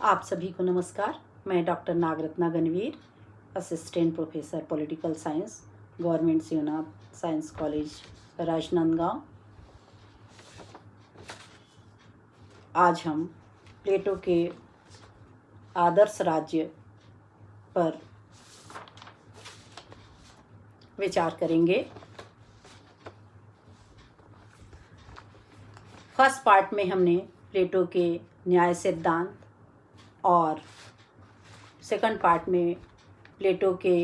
आप सभी को नमस्कार। मैं doctor Nagaratna Ganvir, assistant professor political science, government Shivnath science college, Rajnandgaon. आज हम प्लेटो के आदर्श राज्य पर विचार करेंगे। फर्स्ट पार्ट में हमने प्लेटो के न्याय सिद्धांत और सेकंड पार्ट में प्लेटो के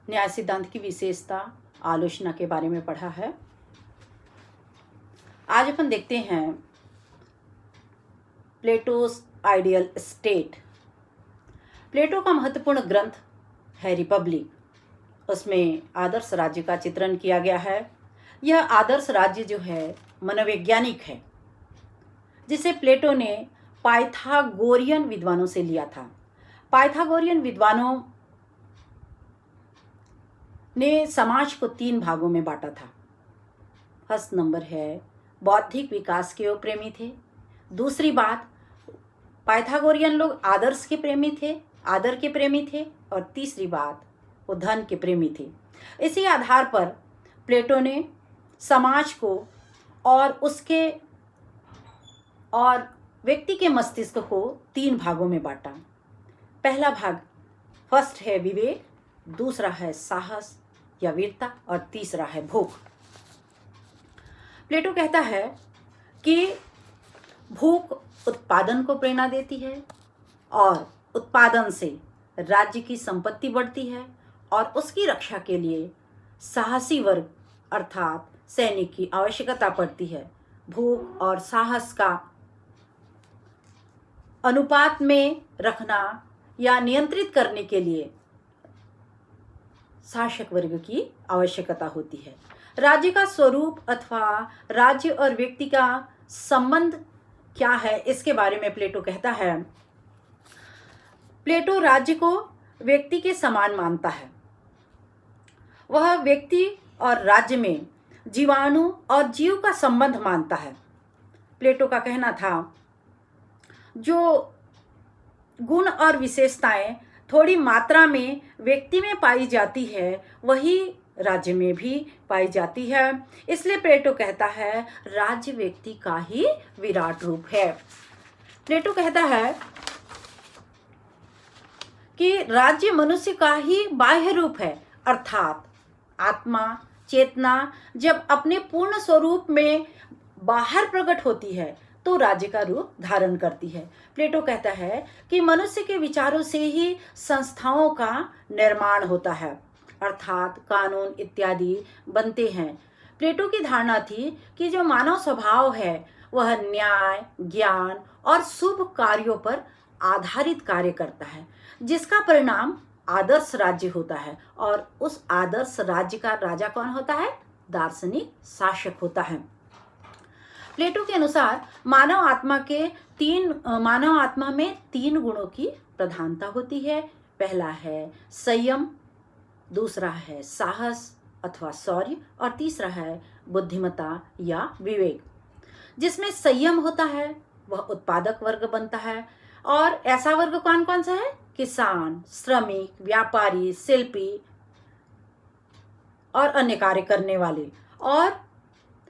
न्याय सिद्धांत की विशेषता, आलोचना के बारे में पढ़ा है। आज अपन देखते हैं प्लेटोस आइडियल स्टेट। प्लेटो का महत्वपूर्ण ग्रंथ है रिपब्लिक। उसमें आदर्श राज्य का चित्रण किया गया है। यह आदर्श राज्य जो है मनोवैज्ञानिक है, जिसे प्लेटो ने पाइथागोरियन विद्वानों से लिया था। पाइथागोरियन विद्वानों ने समाज को 3 भागों में बांटा था। फर्स्ट नंबर है बौद्धिक विकास के वो प्रेमी थे। दूसरी बात, पाइथागोरियन लोग आदर्श के प्रेमी थे, आदर के प्रेमी थे। और तीसरी बात, वो धन के प्रेमी थे। इसी आधार पर प्लेटो ने समाज को और व्यक्ति के मस्तिष्क को 3 भागों में बांटा। पहला भाग फर्स्ट है विवेक, दूसरा है साहस या वीरता, और तीसरा है भूख। प्लेटो कहता है कि भूख उत्पादन को प्रेरणा देती है और उत्पादन से राज्य की संपत्ति बढ़ती है और उसकी रक्षा के लिए साहसी वर्ग अर्थात सैनिक की आवश्यकता पड़ती है। भूख और साहस का अनुपात में रखना या नियंत्रित करने के लिए शासक वर्ग की आवश्यकता होती है। राज्य का स्वरूप अथवा राज्य और व्यक्ति का संबंध क्या है, इसके बारे में प्लेटो कहता है। प्लेटो राज्य को व्यक्ति के समान मानता है। वह व्यक्ति और राज्य में जीवाणु और जीव का संबंध मानता है। प्लेटो का कहना था, जो गुण और विशेषताएं थोड़ी मात्रा में व्यक्ति में पाई जाती है, वही राज्य में भी पाई जाती है। इसलिए प्लेटो कहता है राज्य व्यक्ति का ही विराट रूप है। प्लेटो कहता है कि राज्य मनुष्य का ही बाह्य रूप है, अर्थात आत्मा चेतना जब अपने पूर्ण स्वरूप में बाहर प्रकट होती है तो राज्य का रूप धारण करती है। प्लेटो कहता है कि मनुष्य के विचारों से ही संस्थाओं का निर्माण होता है, अर्थात कानून इत्यादि बनते हैं। प्लेटो की धारणा थी कि जो मानव स्वभाव है वह न्याय, ज्ञान और शुभ कार्यों पर आधारित कार्य करता है, जिसका परिणाम आदर्श राज्य होता है। और उस आदर्श राज्य का राजा कौन होता है? दार्शनिक शासक होता है। प्लेटो के अनुसार मानव आत्मा में 3 गुणों की प्रधानता होती है। पहला है संयम, दूसरा है साहस अथवा शौर्य, और तीसरा है बुद्धिमत्ता या विवेक। जिसमें संयम होता है वह उत्पादक वर्ग बनता है। और ऐसा वर्ग कौन कौन सा है? किसान, श्रमिक, व्यापारी, शिल्पी और अन्य कार्य करने वाले। और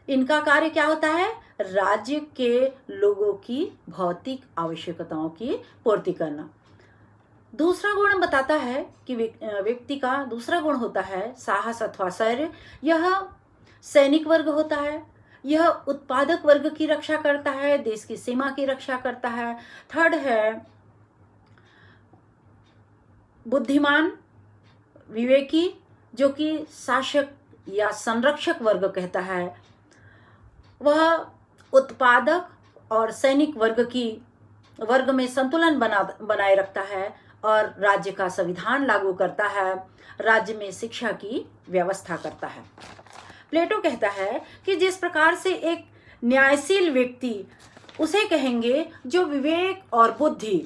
इनका कार्य क्या होता है? राज्य के लोगों की भौतिक आवश्यकताओं की पूर्ति करना। दूसरा गुण बताता है कि व्यक्ति का दूसरा गुण होता है साहस अथवा शौर्य। यह सैनिक वर्ग होता है। यह उत्पादक वर्ग की रक्षा करता है, देश की सीमा की रक्षा करता है। थर्ड है बुद्धिमान, विवेकी, जो कि शासक या संरक्षक वर्ग कहता है। वह उत्पादक और सैनिक वर्ग में संतुलन बनाए रखता है और राज्य का संविधान लागू करता है, राज्य में शिक्षा की व्यवस्था करता है। प्लेटो कहता है कि जिस प्रकार से एक न्यायशील व्यक्ति उसे कहेंगे जो विवेक और बुद्धि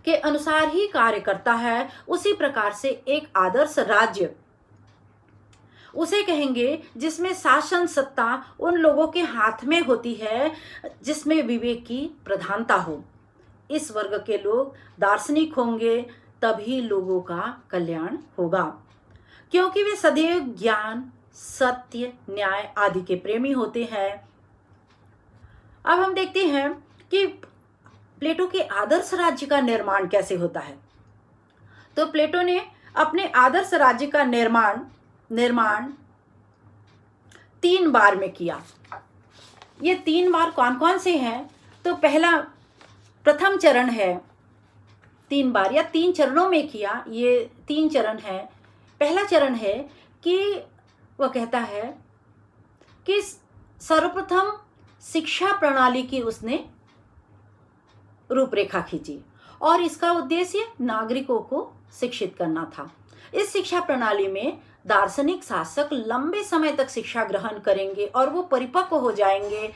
के अनुसार ही कार्य करता है, उसी प्रकार से एक आदर्श राज्य उसे कहेंगे जिसमें शासन सत्ता उन लोगों के हाथ में होती है जिसमें विवेक की प्रधानता हो। इस वर्ग के लोग दार्शनिक होंगे, तभी लोगों का कल्याण होगा, क्योंकि वे सदैव ज्ञान, सत्य, न्याय आदि के प्रेमी होते हैं। अब हम देखते हैं कि प्लेटो के आदर्श राज्य का निर्माण कैसे होता है। तो प्लेटो ने अपने आदर्श राज्य का निर्माण 3 बार में किया। ये 3 बार कौन कौन से हैं? तो प्रथम चरण है, 3 बार या 3 चरणों में किया। ये 3 चरण है। पहला चरण है कि वह कहता है कि सर्वप्रथम शिक्षा प्रणाली की उसने रूपरेखा खींची और इसका उद्देश्य नागरिकों को शिक्षित करना था। इस शिक्षा प्रणाली में दार्शनिक शासक लंबे समय तक शिक्षा ग्रहण करेंगे और वो परिपक्व हो जाएंगे।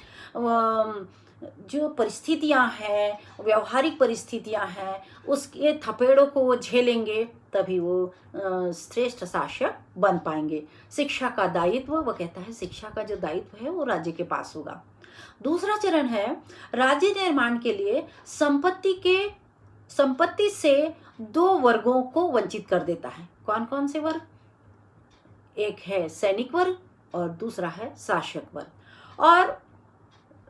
जो परिस्थितियां हैं, व्यवहारिक परिस्थितियां हैं, उसके थपेड़ों को वो झेलेंगे, तभी वो श्रेष्ठ शासक बन पाएंगे। शिक्षा का दायित्व, वो कहता है शिक्षा का जो दायित्व है वो राज्य के पास होगा। दूसरा चरण है राज्य निर्माण के लिए संपत्ति से 2 वर्गों को वंचित कर देता है। कौन कौन से वर्ग? एक है सैनिक वर्ग और दूसरा है शासक वर्ग। और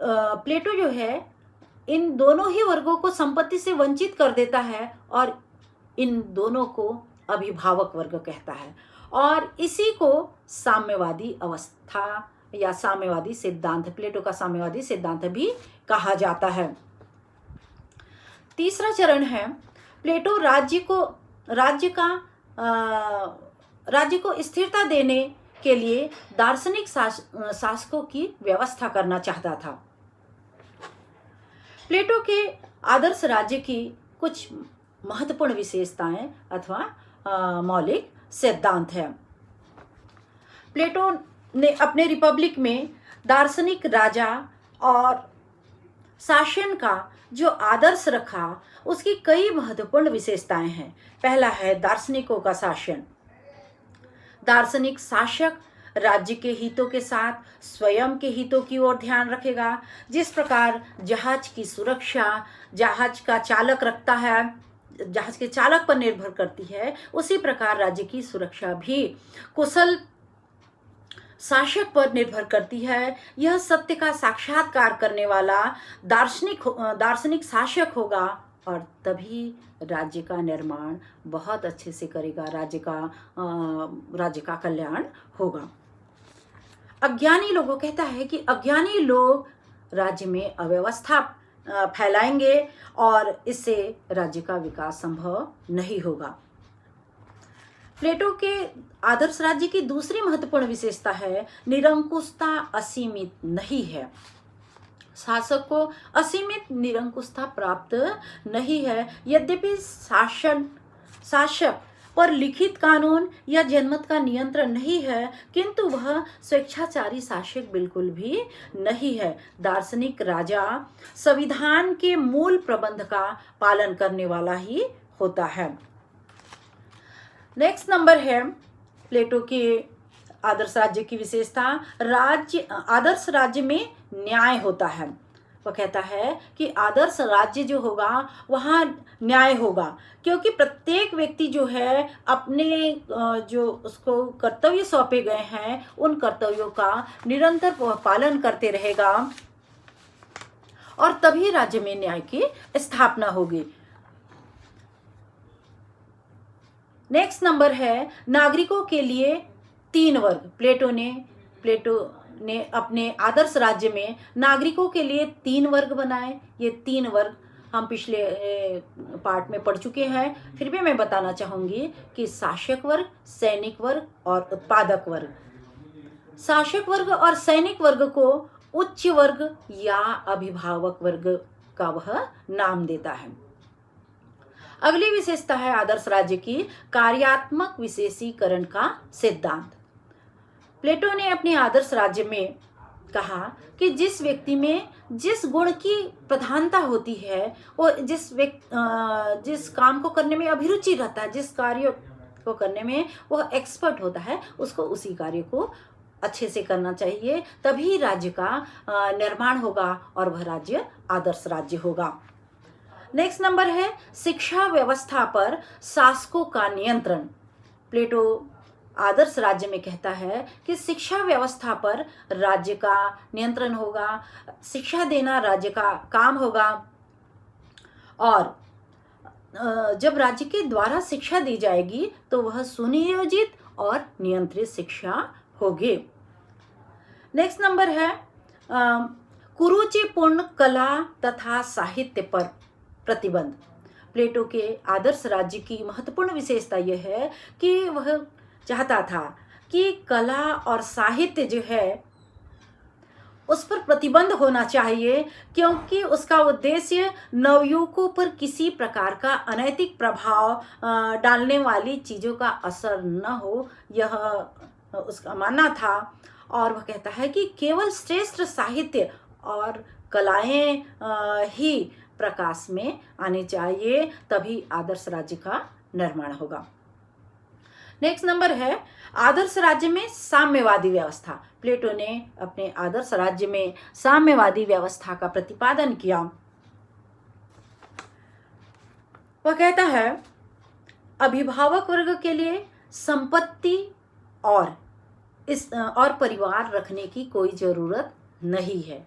प्लेटो जो है इन दोनों ही वर्गों को संपत्ति से वंचित कर देता है और इन दोनों को अभिभावक वर्ग कहता है। और इसी को साम्यवादी अवस्था या साम्यवादी सिद्धांत, प्लेटो का साम्यवादी सिद्धांत भी कहा जाता है। तीसरा चरण है प्लेटो राज्य को स्थिरता देने के लिए दार्शनिक शासकों की व्यवस्था करना चाहता था। प्लेटो के आदर्श राज्य की कुछ महत्वपूर्ण विशेषताएं अथवा मौलिक सिद्धांत है। प्लेटो ने अपने रिपब्लिक में दार्शनिक राजा और शासन का जो आदर्श रखा, उसकी कई महत्वपूर्ण विशेषताएं हैं। पहला है दार्शनिकों का शासन। दार्शनिक शासक राज्य के हितों के साथ स्वयं के हितों की ओर ध्यान रखेगा। जिस प्रकार जहाज की सुरक्षा जहाज का चालक रखता है, जहाज के चालक पर निर्भर करती है, उसी प्रकार राज्य की सुरक्षा भी कुशल शासक पर निर्भर करती है। यह सत्य का साक्षात्कार करने वाला दार्शनिक शासक होगा और तभी राज्य का निर्माण बहुत अच्छे से करेगा, राज्य का कल्याण होगा। अज्ञानी लोगों, कहता है कि अज्ञानी लोग राज्य में अव्यवस्था फैलाएंगे और इससे राज्य का विकास संभव नहीं होगा। प्लेटो के आदर्श राज्य की दूसरी महत्वपूर्ण विशेषता है निरंकुशता असीमित नहीं है। शासक को असीमित निरंकुशता प्राप्त नहीं है। यद्यपि शासक पर लिखित कानून या जनमत का नियंत्रण नहीं है, किंतु वह स्वेच्छाचारी शासक बिल्कुल भी नहीं है। दार्शनिक राजा संविधान के मूल प्रबंध का पालन करने वाला ही होता है। नेक्स्ट नंबर है प्लेटो के आदर्श राज्य की विशेषता। आदर्श राज्य में न्याय होता है। वह कहता है कि आदर्श राज्य जो होगा वहाँ न्याय होगा, क्योंकि प्रत्येक व्यक्ति जो है अपने जो उसको कर्तव्य सौंपे गए हैं उन कर्तव्यों का निरंतर पालन करते रहेगा और तभी राज्य में न्याय की स्थापना होगी। नेक्स्ट नंबर है नागरिकों के लिए 3 वर्ग। प्लेटो ने अपने आदर्श राज्य में नागरिकों के लिए 3 वर्ग बनाए। ये 3 वर्ग हम पिछले पार्ट में पढ़ चुके हैं, फिर भी मैं बताना चाहूँगी कि शासक वर्ग, सैनिक वर्ग और उत्पादक वर्ग। शासक वर्ग और सैनिक वर्ग को उच्च वर्ग या अभिभावक वर्ग का वह नाम देता है। अगली विशेषता है आदर्श राज्य की कार्यात्मक विशेषीकरण का सिद्धांत। प्लेटो ने अपने आदर्श राज्य में कहा कि जिस व्यक्ति में जिस गुण की प्रधानता होती है, वो जिस काम को करने में अभिरुचि रहता है, जिस कार्य को करने में वह एक्सपर्ट होता है, उसको उसी कार्य को अच्छे से करना चाहिए, तभी राज्य का निर्माण होगा और वह राज्य आदर्श राज्य होगा। नेक्स्ट नंबर है शिक्षा व्यवस्था पर शासकों का नियंत्रण। प्लेटो आदर्श राज्य में कहता है कि शिक्षा व्यवस्था पर राज्य का नियंत्रण होगा, शिक्षा देना राज्य का काम होगा, और जब राज्य के द्वारा शिक्षा दी जाएगी तो वह सुनियोजित और नियंत्रित शिक्षा होगी। नेक्स्ट नंबर है कुरुचिपूर्ण कला तथा साहित्य पर प्रतिबंध। प्लेटो के आदर्श राज्य की महत्वपूर्ण विशेषता यह है कि वह चाहता था कि कला और साहित्य जो है उस पर प्रतिबंध होना चाहिए, क्योंकि उसका उद्देश्य नवयुवकों पर किसी प्रकार का अनैतिक प्रभाव डालने वाली चीज़ों का असर न हो, यह उसका मानना था। और वह कहता है कि केवल श्रेष्ठ साहित्य और कलाएं ही प्रकाश में आने चाहिए, तभी आदर्श राज्य का निर्माण होगा। नेक्स्ट नंबर है आदर्श राज्य में साम्यवादी व्यवस्था। प्लेटो ने अपने आदर्श राज्य में साम्यवादी व्यवस्था का प्रतिपादन किया। वह कहता है अभिभावक वर्ग के लिए संपत्ति और परिवार रखने की कोई जरूरत नहीं है।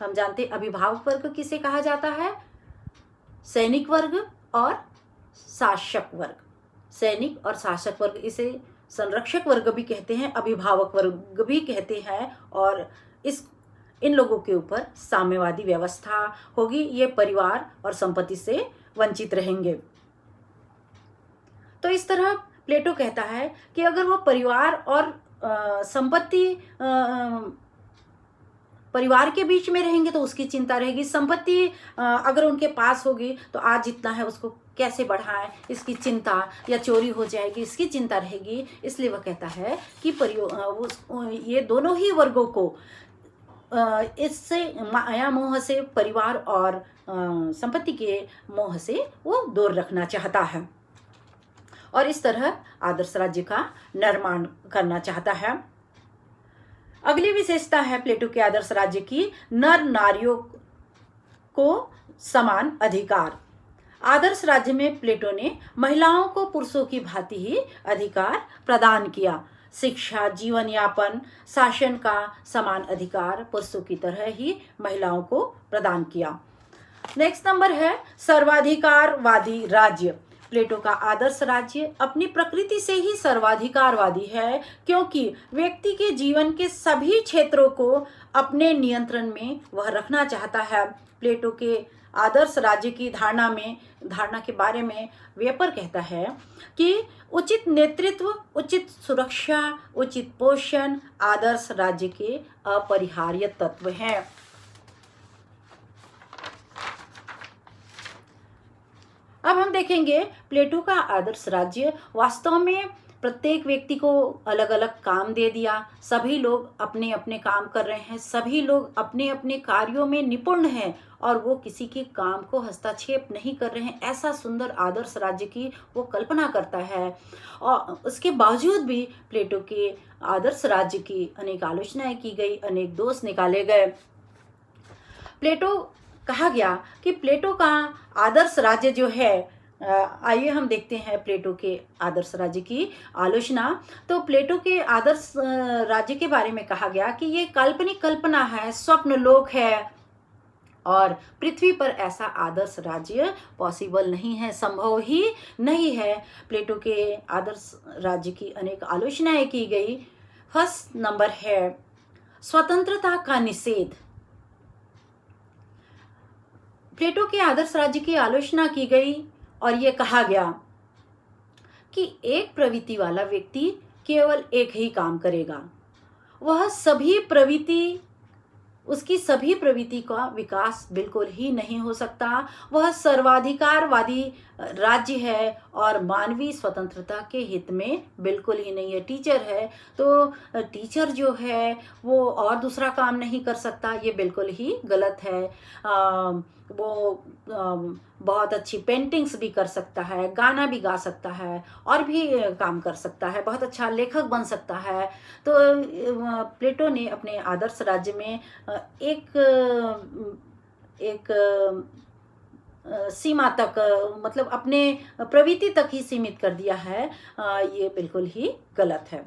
हम जानते अभिभावक वर्ग किसे कहा जाता है? सैनिक वर्ग और शासक वर्ग। सैनिक और शासक वर्ग, इसे संरक्षक वर्ग भी कहते हैं, अभिभावक वर्ग भी कहते हैं। और इन लोगों के ऊपर साम्यवादी व्यवस्था होगी, ये परिवार और संपत्ति से वंचित रहेंगे। तो इस तरह प्लेटो कहता है कि अगर वो परिवार और संपत्ति परिवार के बीच में रहेंगे तो उसकी चिंता रहेगी, संपत्ति अगर उनके पास होगी तो आज जितना है उसको कैसे बढ़ाएं, इसकी चिंता, या चोरी हो जाएगी इसकी चिंता रहेगी। इसलिए वह कहता है कि ये दोनों ही वर्गों को इससे माया मोह से, परिवार और संपत्ति के मोह से वो दूर रखना चाहता है, और इस तरह आदर्श राज्य का निर्माण करना चाहता है। अगली विशेषता है प्लेटो के आदर्श राज्य की, नर नारियों को समान अधिकार। आदर्श राज्य में प्लेटो ने महिलाओं को पुरुषों की भांति ही अधिकार प्रदान किया। शिक्षा, जीवन यापन, शासन का समान अधिकार पुरुषों की तरह ही महिलाओं को प्रदान किया। नेक्स्ट नंबर है सर्वाधिकारवादी राज्य। प्लेटो का आदर्श राज्य अपनी प्रकृति से ही सर्वाधिकारवादी है, क्योंकि व्यक्ति के जीवन के सभी क्षेत्रों को अपने नियंत्रण में वह रखना चाहता है। प्लेटो के आदर्श राज्य की धारणा के बारे में वेपर कहता है कि उचित नेतृत्व, उचित सुरक्षा, उचित पोषण आदर्श राज्य के अपरिहार्य तत्व हैं। अब हम देखेंगे प्लेटो का आदर्श राज्य वास्तव में प्रत्येक व्यक्ति को अलग अलग काम दे दिया। सभी लोग अपने अपने काम कर रहे हैं, सभी लोग अपने अपने कार्यों में निपुण हैं और वो किसी के काम को हस्तक्षेप नहीं कर रहे हैं। ऐसा सुंदर आदर्श राज्य की वो कल्पना करता है। और उसके बावजूद भी प्लेटो के आदर्श राज्य की अनेक आलोचनाएं की गई, अनेक दोष निकाले गए। प्लेटो कहा गया कि प्लेटो का आदर्श राज्य जो है, आइए हम देखते हैं प्लेटो के आदर्श राज्य की आलोचना। तो प्लेटो के आदर्श राज्य के बारे में कहा गया कि ये काल्पनिक कल्पना है, स्वप्न लोक है, और पृथ्वी पर ऐसा आदर्श राज्य पॉसिबल नहीं है, संभव ही नहीं है। प्लेटो के आदर्श राज्य की अनेक आलोचनाएं की गई। फर्स्ट नंबर है स्वतंत्रता का निषेध। प्लेटो के आदर्श राज्य की आलोचना की गई और ये कहा गया कि एक प्रवृत्ति वाला व्यक्ति केवल एक ही काम करेगा, उसकी सभी प्रवृत्ति का विकास बिल्कुल ही नहीं हो सकता। वह सर्वाधिकारवादी राज्य है और मानवीय स्वतंत्रता के हित में बिल्कुल ही नहीं है। टीचर है तो टीचर जो है वो और दूसरा काम नहीं कर सकता, ये बिल्कुल ही गलत है। वो बहुत अच्छी पेंटिंग्स भी कर सकता है, गाना भी गा सकता है और भी काम कर सकता है, बहुत अच्छा लेखक बन सकता है। तो प्लेटो ने अपने आदर्श राज्य में एक एक सीमा तक मतलब अपने प्रवृत्ति तक ही सीमित कर दिया है। ये बिल्कुल ही गलत है।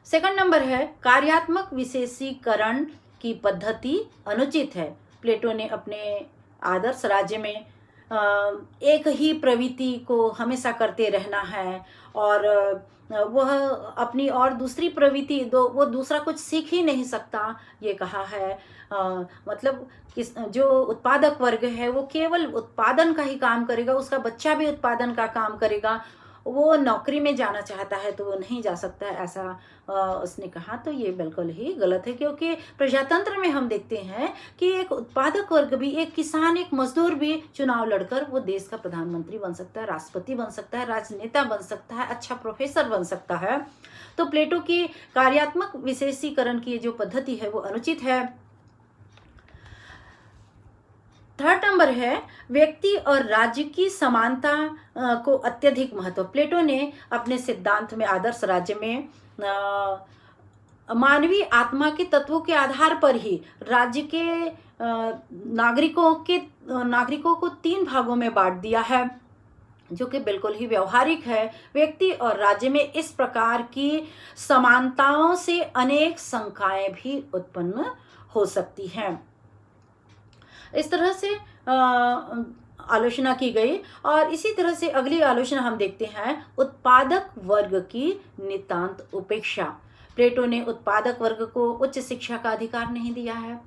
सेकंड नंबर है कार्यात्मक विशेषीकरण की पद्धति अनुचित है। प्लेटो ने अपने आदर्श राज्य में एक ही प्रवृत्ति को हमेशा करते रहना है और वह अपनी और दूसरी प्रवृत्ति वो दूसरा कुछ सीख ही नहीं सकता, ये कहा है। मतलब जो उत्पादक वर्ग है वो केवल उत्पादन का ही काम करेगा, उसका बच्चा भी उत्पादन का काम करेगा। वो नौकरी में जाना चाहता है तो वो नहीं जा सकता है, ऐसा उसने कहा। तो ये बिल्कुल ही गलत है, क्योंकि प्रजातंत्र में हम देखते हैं कि एक उत्पादक वर्ग भी, एक किसान, एक मजदूर भी चुनाव लड़कर वो देश का प्रधानमंत्री बन सकता है, राष्ट्रपति बन सकता है, राजनेता बन सकता है, अच्छा प्रोफेसर बन सकता है। तो प्लेटो की कार्यात्मक विशेषीकरण की जो पद्धति है वो अनुचित है। थर्ड नंबर है व्यक्ति और राज्य की समानता को अत्यधिक महत्व। प्लेटो ने अपने सिद्धांत में आदर्श राज्य में मानवीय आत्मा के तत्वों के आधार पर ही राज्य के नागरिकों को 3 भागों में बांट दिया है, जो कि बिल्कुल ही व्यवहारिक है। व्यक्ति और राज्य में इस प्रकार की समानताओं से अनेक शंकाएं भी उत्पन्न हो सकती हैं। इस तरह से आलोचना की गई। और इसी तरह से अगली आलोचना हम देखते हैं उत्पादक वर्ग की नितांत उपेक्षा। प्लेटो ने उत्पादक वर्ग को उच्च शिक्षा का अधिकार नहीं दिया है।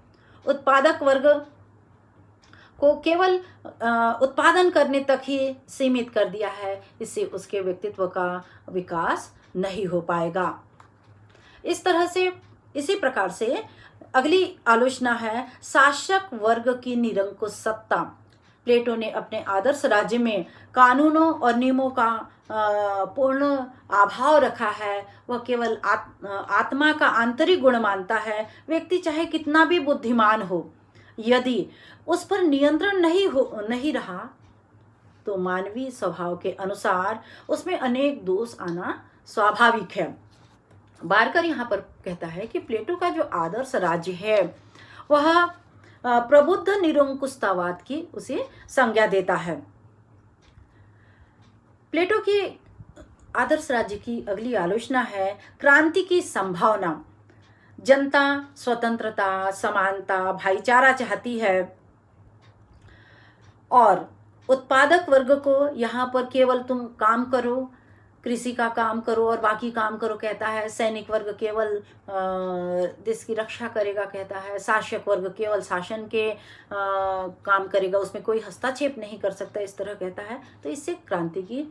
उत्पादक वर्ग को केवल उत्पादन करने तक ही सीमित कर दिया है, इससे उसके व्यक्तित्व का विकास नहीं हो पाएगा। इसी प्रकार से अगली आलोचना है शासक वर्ग की निरंकुश सत्ता। प्लेटो ने अपने आदर्श राज्य में कानूनों और नियमों का पूर्ण अभाव रखा है। वह केवल आत्मा का आंतरिक गुण मानता है। व्यक्ति चाहे कितना भी बुद्धिमान हो, यदि उस पर नियंत्रण नहीं रहा तो मानवीय स्वभाव के अनुसार उसमें अनेक दोष आना स्वाभाविक है। बारकर यहाँ पर कहता है कि प्लेटो का जो आदर्श राज्य है वह प्रबुद्ध निरंकुशतावाद की उसे संज्ञा देता है। प्लेटो की आदर्श राज्य की अगली आलोचना है क्रांति की संभावना। जनता स्वतंत्रता, समानता, भाईचारा चाहती है और उत्पादक वर्ग को यहाँ पर केवल तुम काम करो, कृषि का काम करो और बाकी काम करो कहता है। सैनिक वर्ग केवल देश की रक्षा करेगा कहता है। शासक वर्ग केवल शासन के काम करेगा, उसमें कोई हस्तक्षेप नहीं कर सकता, इस तरह कहता है। तो इससे क्रांति की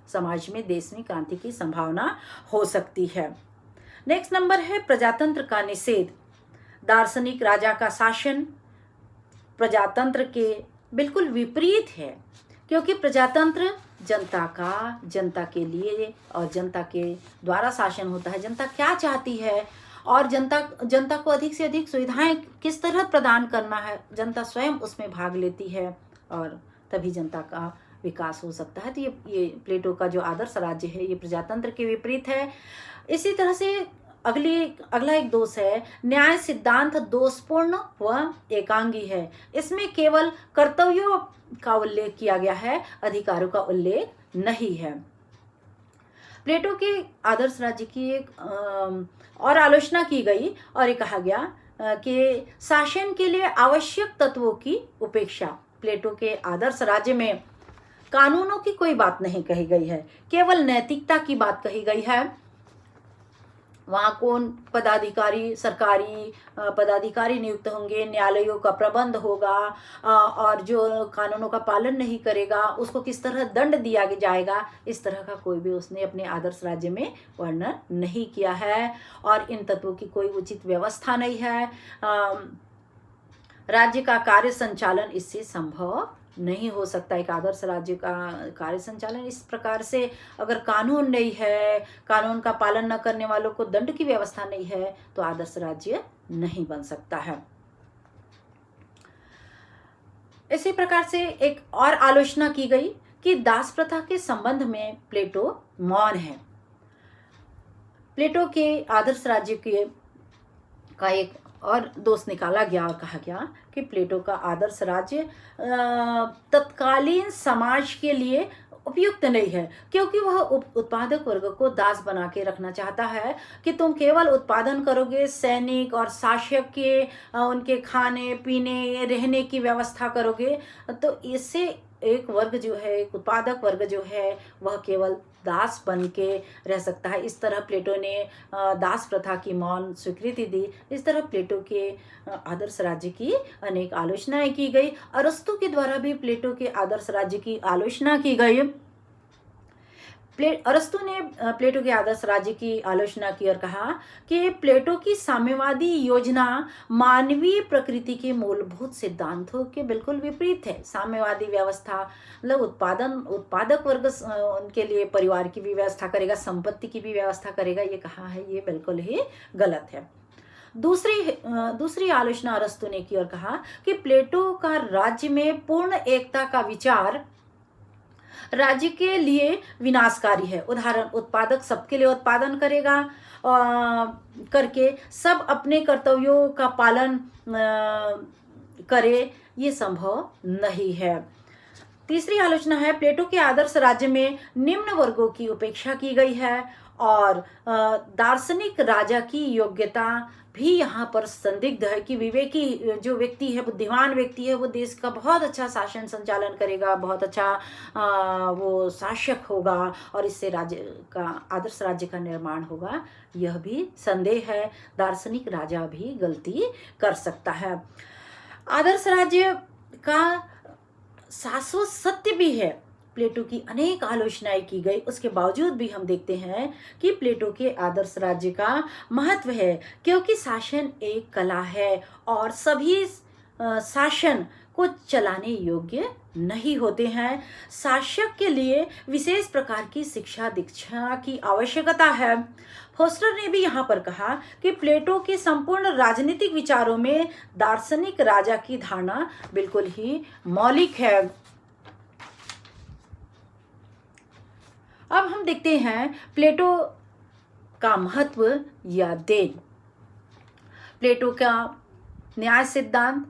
समाज में, देश में क्रांति की संभावना हो सकती है। नेक्स्ट नंबर है प्रजातंत्र का निषेध। दार्शनिक राजा का शासन प्रजातंत्र के बिल्कुल विपरीत है, क्योंकि प्रजातंत्र जनता के लिए और जनता के द्वारा शासन होता है। जनता क्या चाहती है और जनता को अधिक से अधिक सुविधाएं किस तरह प्रदान करना है, जनता स्वयं उसमें भाग लेती है और तभी जनता का विकास हो सकता है। तो ये प्लेटो का जो आदर्श राज्य है ये प्रजातंत्र के विपरीत है। इसी तरह से अगला एक दोष है न्याय सिद्धांत दोषपूर्ण व एकांगी है। इसमें केवल कर्तव्यों का उल्लेख किया गया है, अधिकारों का उल्लेख नहीं है। प्लेटो के आदर्श राज्य की एक और आलोचना की गई और ये कहा गया कि शासन के लिए आवश्यक तत्वों की उपेक्षा। प्लेटो के आदर्श राज्य में कानूनों की कोई बात नहीं कही गई है, केवल नैतिकता की बात कही गई है। वहाँ कौन पदाधिकारी, सरकारी पदाधिकारी नियुक्त होंगे, न्यायालयों का प्रबंध होगा और जो कानूनों का पालन नहीं करेगा उसको किस तरह दंड दिया जाएगा, इस तरह का कोई भी उसने अपने आदर्श राज्य में वर्णन नहीं किया है। और इन तत्वों की कोई उचित व्यवस्था नहीं है। राज्य का कार्य संचालन इससे संभव नहीं हो सकता। एक आदर्श राज्य का कार्य संचालन इस प्रकार से, अगर कानून नहीं है, कानून का पालन न करने वालों को दंड की व्यवस्था नहीं है, तो आदर्श राज्य नहीं बन सकता है। इसी प्रकार से एक और आलोचना की गई कि दास प्रथा के संबंध में प्लेटो मौन है। प्लेटो के आदर्श राज्य के का एक और दोष निकाला गया और कहा गया कि प्लेटो का आदर्श राज्य तत्कालीन समाज के लिए उपयुक्त नहीं है, क्योंकि वह उत्पादक वर्ग को दास बना के रखना चाहता है कि तुम केवल उत्पादन करोगे, सैनिक और शासक के उनके खाने पीने रहने की व्यवस्था करोगे, तो इससे एक वर्ग जो है, एक उत्पादक वर्ग जो है, वह केवल दास बन के रह सकता है। इस तरह प्लेटो ने दास प्रथा की मौन स्वीकृति दी। इस तरह प्लेटो के आदर्श राज्य की अनेक आलोचनाएं की गई। अरस्तु के द्वारा भी प्लेटो के आदर्श राज्य की आलोचना की गई। अरस्तु ने प्लेटो के आदर्श राज्य की आलोचना की और कहा कि प्लेटो की साम्यवादी योजना मानवीय प्रकृति के मूलभूत सिद्धांतों के बिल्कुल विपरीत है। साम्यवादी व्यवस्था मतलब उत्पादक वर्ग उनके लिए परिवार की भी व्यवस्था करेगा, संपत्ति की भी व्यवस्था करेगा, ये कहा है, ये बिल्कुल ही गलत है। दूसरी आलोचना अरस्तु ने की और कहा कि प्लेटो का राज्य में पूर्ण एकता का विचार राज्य के लिए विनाशकारी है। उदाहरण, उत्पादक सबके लिए उत्पादन करेगा करके सब अपने कर्तव्यों का पालन करे, ये संभव नहीं है। तीसरी आलोचना है, प्लेटो के आदर्श राज्य में निम्न वर्गों की उपेक्षा की गई है और दार्शनिक राजा की योग्यता भी यहाँ पर संदिग्ध है कि विवेकी जो व्यक्ति है, बुद्धिमान व्यक्ति है, वो देश का बहुत अच्छा शासन संचालन करेगा, बहुत अच्छा वो शासक होगा और इससे राज्य का आदर्श राज्य का निर्माण होगा, यह भी संदेह है। दार्शनिक राजा भी गलती कर सकता है। आदर्श राज्य का शाश्वत सत्य भी है। प्लेटो की अनेक आलोचनाएं की गई, उसके बावजूद भी हम देखते हैं कि प्लेटो के आदर्श राज्य का महत्व है, क्योंकि शासन एक कला है और सभी शासन को चलाने योग्य नहीं होते हैं। शासक के लिए विशेष प्रकार की शिक्षा दीक्षा की आवश्यकता है। फोस्टर ने भी यहाँ पर कहा कि प्लेटो के संपूर्ण राजनीतिक विचारों में दार्शनिक राजा की धारणा बिल्कुल ही मौलिक है। अब हम देखते हैं प्लेटो का महत्व या देन। प्लेटो का न्याय सिद्धांत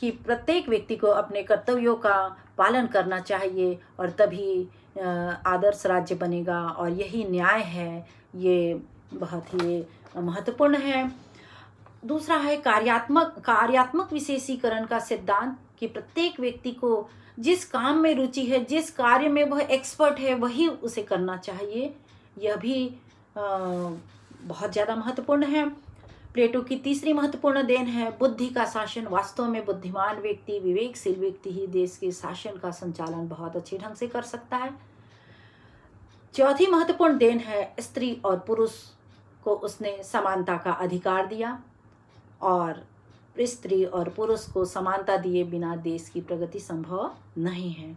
कि प्रत्येक व्यक्ति को अपने कर्तव्यों का पालन करना चाहिए और तभी आदर्श राज्य बनेगा, और यही न्याय है, ये बहुत ही महत्वपूर्ण है। दूसरा है कार्यात्मक विशेषीकरण का सिद्धांत कि प्रत्येक व्यक्ति को जिस काम में रुचि है, जिस कार्य में वह एक्सपर्ट है, वही उसे करना चाहिए, यह भी बहुत ज़्यादा महत्वपूर्ण है। प्लेटो की तीसरी महत्वपूर्ण देन है बुद्धि का शासन। वास्तव में बुद्धिमान व्यक्ति, विवेकशील व्यक्ति ही देश के शासन का संचालन बहुत अच्छे ढंग से कर सकता है। चौथी महत्वपूर्ण देन है स्त्री और पुरुष को उसने समानता का अधिकार दिया, और स्त्री और पुरुष को समानता दिए बिना देश की प्रगति संभव नहीं है।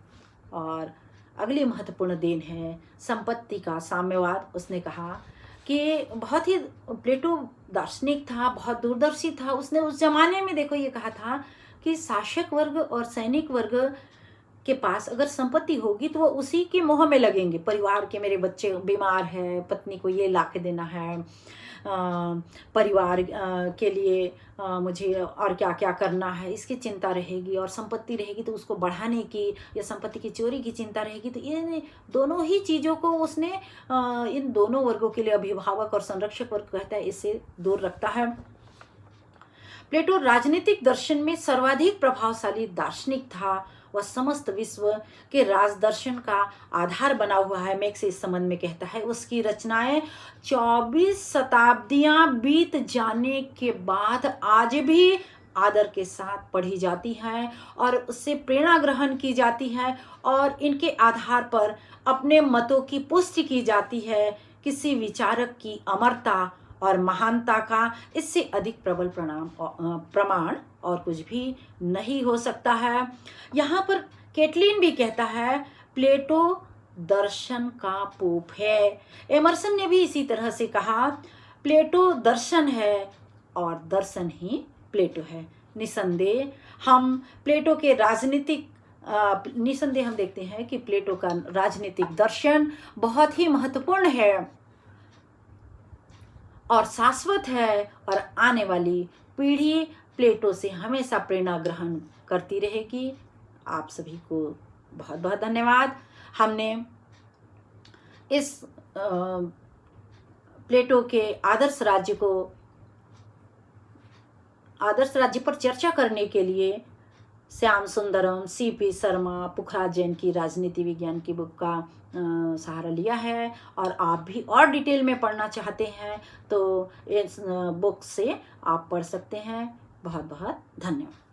और अगली महत्वपूर्ण देन है संपत्ति का साम्यवाद। उसने कहा कि बहुत ही प्लेटो दार्शनिक था, बहुत दूरदर्शी था। उसने उस जमाने में देखो ये कहा था कि शासक वर्ग और सैनिक वर्ग के पास अगर संपत्ति होगी तो वो उसी के मोह में लगेंगे। परिवार के, मेरे बच्चे बीमार है, पत्नी को ये ला के देना है, परिवार के लिए मुझे और क्या क्या करना है, इसकी चिंता रहेगी। और संपत्ति रहेगी तो उसको बढ़ाने की या संपत्ति की चोरी की चिंता रहेगी। तो ये दोनों ही चीज़ों को उसने इन दोनों वर्गों के लिए, अभिभावक और संरक्षक वर्ग कहता है, इससे दूर रखता है। प्लेटो राजनीतिक दर्शन में सर्वाधिक प्रभावशाली दार्शनिक था। वह समस्त विश्व के राजदर्शन का आधार बना हुआ है। मैक्स इस संबंध में कहता है, उसकी रचनाएं 24 शताब्दियां बीत जाने के बाद आज भी आदर के साथ पढ़ी जाती हैं और उससे प्रेरणा ग्रहण की जाती है और इनके आधार पर अपने मतों की पुष्टि की जाती है। किसी विचारक की अमरता और महानता का इससे अधिक प्रबल प्रमाण और कुछ भी नहीं हो सकता है। यहाँ पर कैटलिन भी कहता है प्लेटो दर्शन का पोप है। एमर्सन ने भी इसी तरह से कहा प्लेटो दर्शन है और दर्शन ही प्लेटो है। निसंदेह हम प्लेटो के निसंदेह हम देखते हैं कि प्लेटो का राजनीतिक दर्शन बहुत ही महत्वपूर्ण है और शाश्वत है और आने वाली पीढ़ी प्लेटो से हमेशा प्रेरणा ग्रहण करती रहेगी। आप सभी को बहुत बहुत धन्यवाद। हमने इस प्लेटो के आदर्श राज्य पर चर्चा करने के लिए श्याम सुंदरम, सीपी शर्मा, पुखराज जैन की राजनीति विज्ञान की बुक का सहारा लिया है। और आप भी और डिटेल में पढ़ना चाहते हैं तो इस बुक से आप पढ़ सकते हैं। बहुत बहुत धन्यवाद।